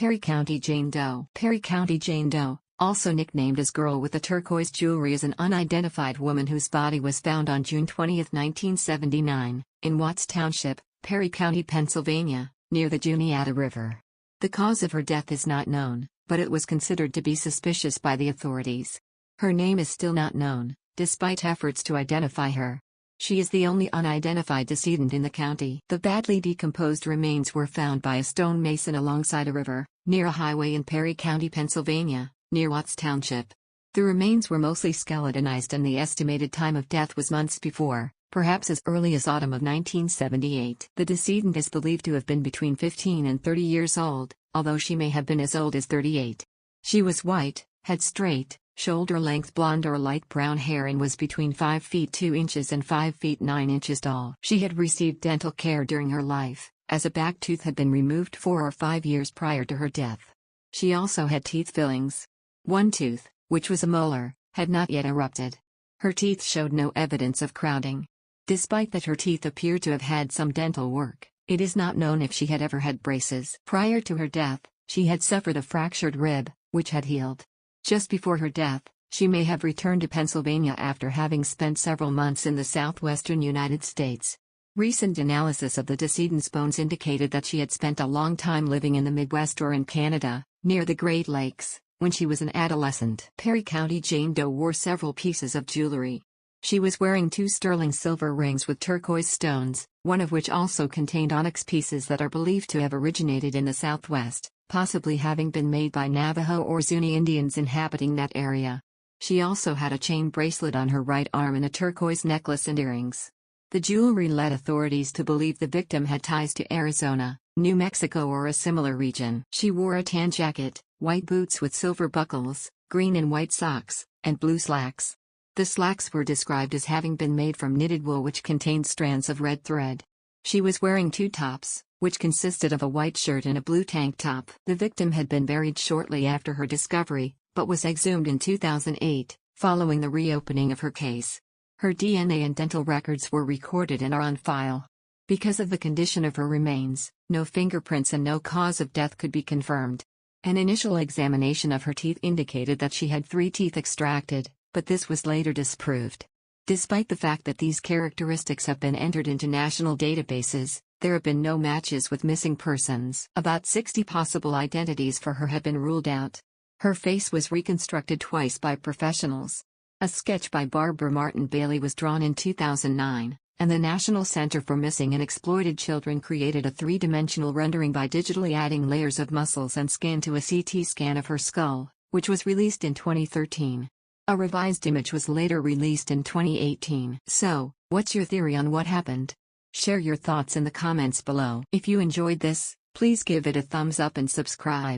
Perry County Jane Doe. Perry County Jane Doe, also nicknamed as Girl with the Turquoise Jewelry, is an unidentified woman whose body was found on June 20, 1979, in Watts Township, Perry County, Pennsylvania, near the Juniata River. The cause of her death is not known, but it was considered to be suspicious by the authorities. Her name is still not known, despite efforts to identify her. She is the only unidentified decedent in the county. The badly decomposed remains were found by a stonemason alongside a river, near a highway in Perry County, Pennsylvania, near Watts Township. The remains were mostly skeletonized and the estimated time of death was months before, perhaps as early as autumn of 1978. The decedent is believed to have been between 15 and 30 years old, although she may have been as old as 38. She was white, had straight, shoulder-length blonde or light brown hair and was between 5 feet 2 inches and 5 feet 9 inches tall. She had received dental care during her life, as a back tooth had been removed 4 or 5 years prior to her death. She also had teeth fillings. One tooth, which was a molar, had not yet erupted. Her teeth showed no evidence of crowding. Despite that her teeth appeared to have had some dental work, it is not known if she had ever had braces. Prior to her death, she had suffered a fractured rib, which had healed. Just before her death, she may have returned to Pennsylvania after having spent several months in the southwestern United States. Recent analysis of the decedent's bones indicated that she had spent a long time living in the Midwest or in Canada, near the Great Lakes, when she was an adolescent. Perry County Jane Doe wore several pieces of jewelry. She was wearing 2 sterling silver rings with turquoise stones, one of which also contained onyx pieces that are believed to have originated in the Southwest, possibly having been made by Navajo or Zuni Indians inhabiting that area. She also had a chain bracelet on her right arm and a turquoise necklace and earrings. The jewelry led authorities to believe the victim had ties to Arizona, New Mexico or a similar region. She wore a tan jacket, white boots with silver buckles, green and white socks, and blue slacks. The slacks were described as having been made from knitted wool which contained strands of red thread. She was wearing 2 tops, which consisted of a white shirt and a blue tank top. The victim had been buried shortly after her discovery, but was exhumed in 2008, following the reopening of her case. Her DNA and dental records were recorded and are on file. Because of the condition of her remains, no fingerprints and no cause of death could be confirmed. An initial examination of her teeth indicated that she had 3 teeth extracted, but this was later disproved. Despite the fact that these characteristics have been entered into national databases, there have been no matches with missing persons. About 60 possible identities for her have been ruled out. Her face was reconstructed twice by professionals. A sketch by Barbara Martin Bailey was drawn in 2009, and the National Center for Missing and Exploited Children created a 3-dimensional rendering by digitally adding layers of muscles and skin to a CT scan of her skull, which was released in 2013. A revised image was later released in 2018. So, what's your theory on what happened? Share your thoughts in the comments below. If you enjoyed this, please give it a thumbs up and subscribe.